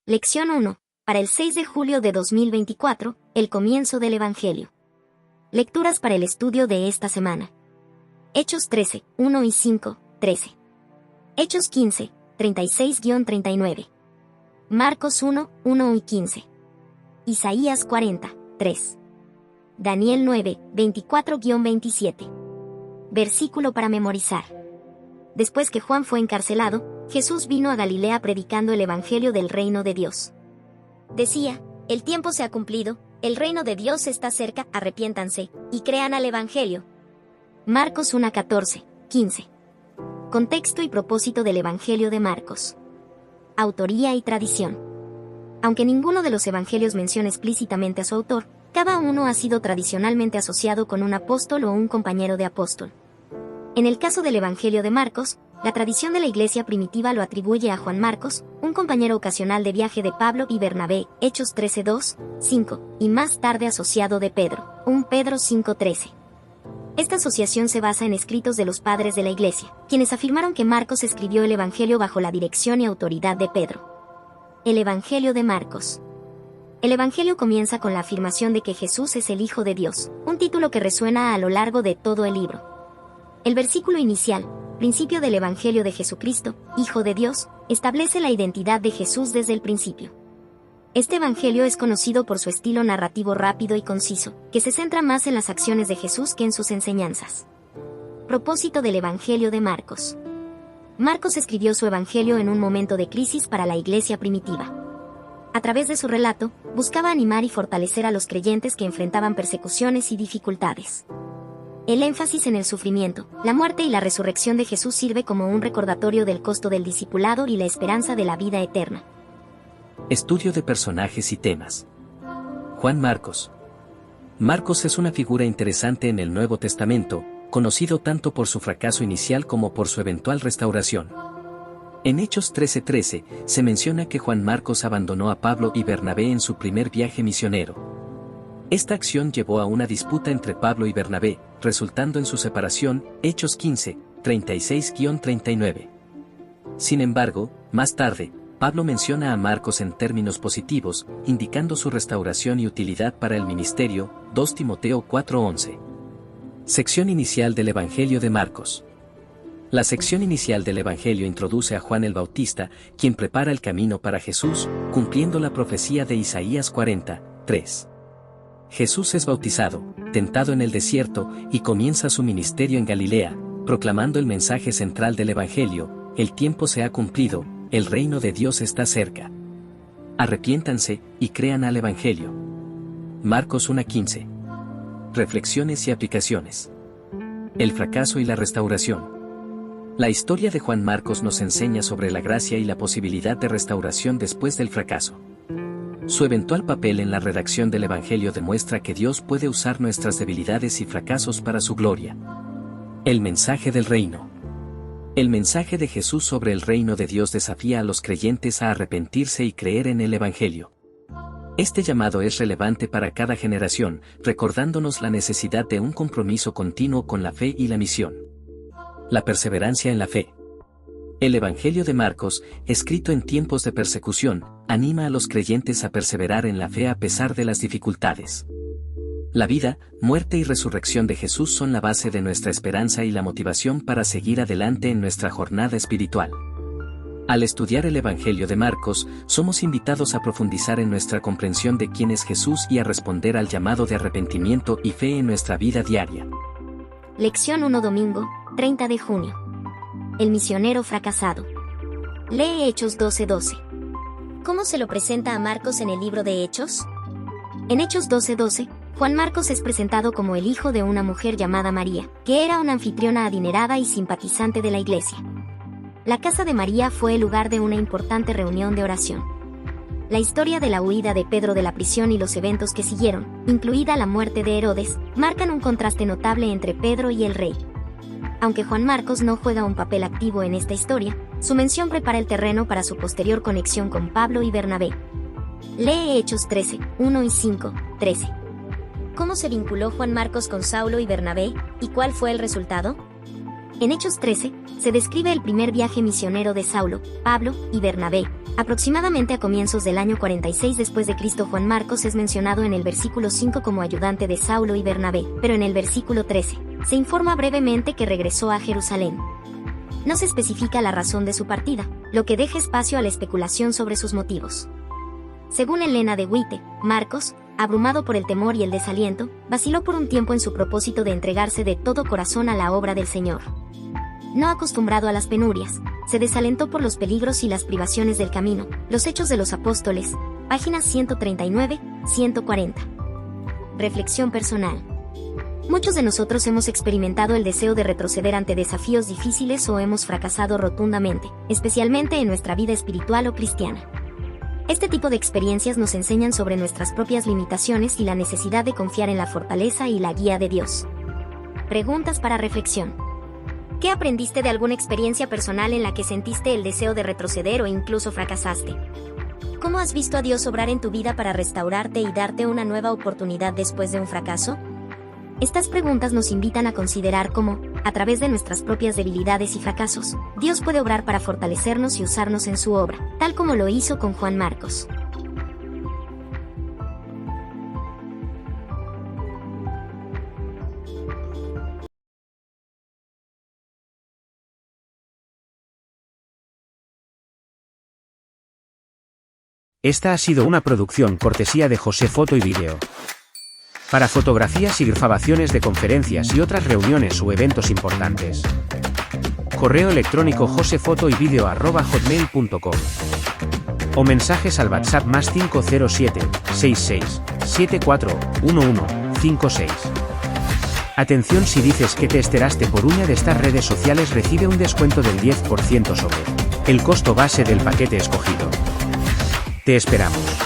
Lección 1. Para el 6 de julio de 2024, el comienzo del Evangelio. Lecturas para el estudio de esta semana. Hechos 13, 1 y 5, 13. Hechos 15, 36-39. Marcos 1, 1 y 15. Isaías 40, 3. Daniel 9, 24-27. Versículo para memorizar. Después que Juan fue encarcelado, Jesús vino a Galilea predicando el Evangelio del reino de Dios. Decía: el tiempo se ha cumplido, el reino de Dios está cerca, arrepiéntanse, y crean al Evangelio. Marcos 1, 14, 15. Contexto y propósito del Evangelio de Marcos. Autoría y tradición. Aunque ninguno de los evangelios menciona explícitamente a su autor, cada uno ha sido tradicionalmente asociado con un apóstol o un compañero de apóstol. En el caso del Evangelio de Marcos, la tradición de la iglesia primitiva lo atribuye a Juan Marcos, un compañero ocasional de viaje de Pablo y Bernabé, Hechos 13:2, 5, y más tarde asociado de Pedro, 1 Pedro 5:13. Esta asociación se basa en escritos de los padres de la iglesia, quienes afirmaron que Marcos escribió el Evangelio bajo la dirección y autoridad de Pedro. El Evangelio de Marcos. El Evangelio comienza con la afirmación de que Jesús es el Hijo de Dios, un título que resuena a lo largo de todo el libro. El versículo inicial, principio del Evangelio de Jesucristo, Hijo de Dios, establece la identidad de Jesús desde el principio. Este Evangelio es conocido por su estilo narrativo rápido y conciso, que se centra más en las acciones de Jesús que en sus enseñanzas. Propósito del Evangelio de Marcos. Marcos escribió su Evangelio en un momento de crisis para la iglesia primitiva. A través de su relato, buscaba animar y fortalecer a los creyentes que enfrentaban persecuciones y dificultades. El énfasis en el sufrimiento, la muerte y la resurrección de Jesús sirve como un recordatorio del costo del discipulado y la esperanza de la vida eterna. Estudio de personajes y temas. Juan Marcos. Marcos es una figura interesante en el Nuevo Testamento, conocido tanto por su fracaso inicial como por su eventual restauración. En Hechos 13:13 se menciona que Juan Marcos abandonó a Pablo y Bernabé en su primer viaje misionero. Esta acción llevó a una disputa entre Pablo y Bernabé, resultando en su separación, Hechos 15, 36-39. Sin embargo, más tarde, Pablo menciona a Marcos en términos positivos, indicando su restauración y utilidad para el ministerio, 2 Timoteo 4:11. Sección inicial del Evangelio de Marcos. La sección inicial del Evangelio introduce a Juan el Bautista, quien prepara el camino para Jesús, cumpliendo la profecía de Isaías 40, 3. Jesús es bautizado, tentado en el desierto, y comienza su ministerio en Galilea, proclamando el mensaje central del Evangelio: el tiempo se ha cumplido, el reino de Dios está cerca. Arrepiéntanse, y crean al Evangelio. Marcos 1:15. Reflexiones y aplicaciones. El fracaso y la restauración. La historia de Juan Marcos nos enseña sobre la gracia y la posibilidad de restauración después del fracaso. Su eventual papel en la redacción del Evangelio demuestra que Dios puede usar nuestras debilidades y fracasos para su gloria. El mensaje del reino. El mensaje de Jesús sobre el reino de Dios desafía a los creyentes a arrepentirse y creer en el Evangelio. Este llamado es relevante para cada generación, recordándonos la necesidad de un compromiso continuo con la fe y la misión. La perseverancia en la fe. El Evangelio de Marcos, escrito en tiempos de persecución, anima a los creyentes a perseverar en la fe a pesar de las dificultades. La vida, muerte y resurrección de Jesús son la base de nuestra esperanza y la motivación para seguir adelante en nuestra jornada espiritual. Al estudiar el Evangelio de Marcos, somos invitados a profundizar en nuestra comprensión de quién es Jesús y a responder al llamado de arrepentimiento y fe en nuestra vida diaria. Lección 1 domingo, 30 de junio. El misionero fracasado. Lee Hechos 12:12. ¿Cómo se lo presenta a Marcos en el libro de Hechos? En Hechos 12:12, Juan Marcos es presentado como el hijo de una mujer llamada María, que era una anfitriona adinerada y simpatizante de la iglesia. La casa de María fue el lugar de una importante reunión de oración. La historia de la huida de Pedro de la prisión y los eventos que siguieron, incluida la muerte de Herodes, marcan un contraste notable entre Pedro y el rey. Aunque Juan Marcos no juega un papel activo en esta historia, su mención prepara el terreno para su posterior conexión con Pablo y Bernabé. Lee Hechos 13, 1 y 5, 13. ¿Cómo se vinculó Juan Marcos con Saulo y Bernabé, y cuál fue el resultado? En Hechos 13, se describe el primer viaje misionero de Saulo, Pablo y Bernabé, Aproximadamente a comienzos del año 46 después de Cristo, Juan Marcos es mencionado en el versículo 5 como ayudante de Saulo y Bernabé, pero en el versículo 13 se informa brevemente que regresó a Jerusalén. No se especifica la razón de su partida, lo que deja espacio a la especulación sobre sus motivos. Según Elena de Witte, Marcos, abrumado por el temor y el desaliento, vaciló por un tiempo en su propósito de entregarse de todo corazón a la obra del Señor. No acostumbrado a las penurias, se desalentó por los peligros y las privaciones del camino. Los Hechos de los Apóstoles, páginas 139-140. Reflexión personal. Muchos de nosotros hemos experimentado el deseo de retroceder ante desafíos difíciles o hemos fracasado rotundamente, especialmente en nuestra vida espiritual o cristiana. Este tipo de experiencias nos enseñan sobre nuestras propias limitaciones y la necesidad de confiar en la fortaleza y la guía de Dios. Preguntas para reflexión. ¿Qué aprendiste de alguna experiencia personal en la que sentiste el deseo de retroceder o incluso fracasaste? ¿Cómo has visto a Dios obrar en tu vida para restaurarte y darte una nueva oportunidad después de un fracaso? Estas preguntas nos invitan a considerar cómo, a través de nuestras propias debilidades y fracasos, Dios puede obrar para fortalecernos y usarnos en su obra, tal como lo hizo con Juan Marcos. Esta ha sido una producción cortesía de José Foto y Vídeo. Para fotografías y grabaciones de conferencias y otras reuniones o eventos importantes. Correo electrónico josefotoyvideo@hotmail.com o mensajes al WhatsApp +507 66 74 11 56. Atención, si dices que te enteraste por una de estas redes sociales, recibe un descuento del 10% sobre el costo base del paquete escogido. Te esperamos.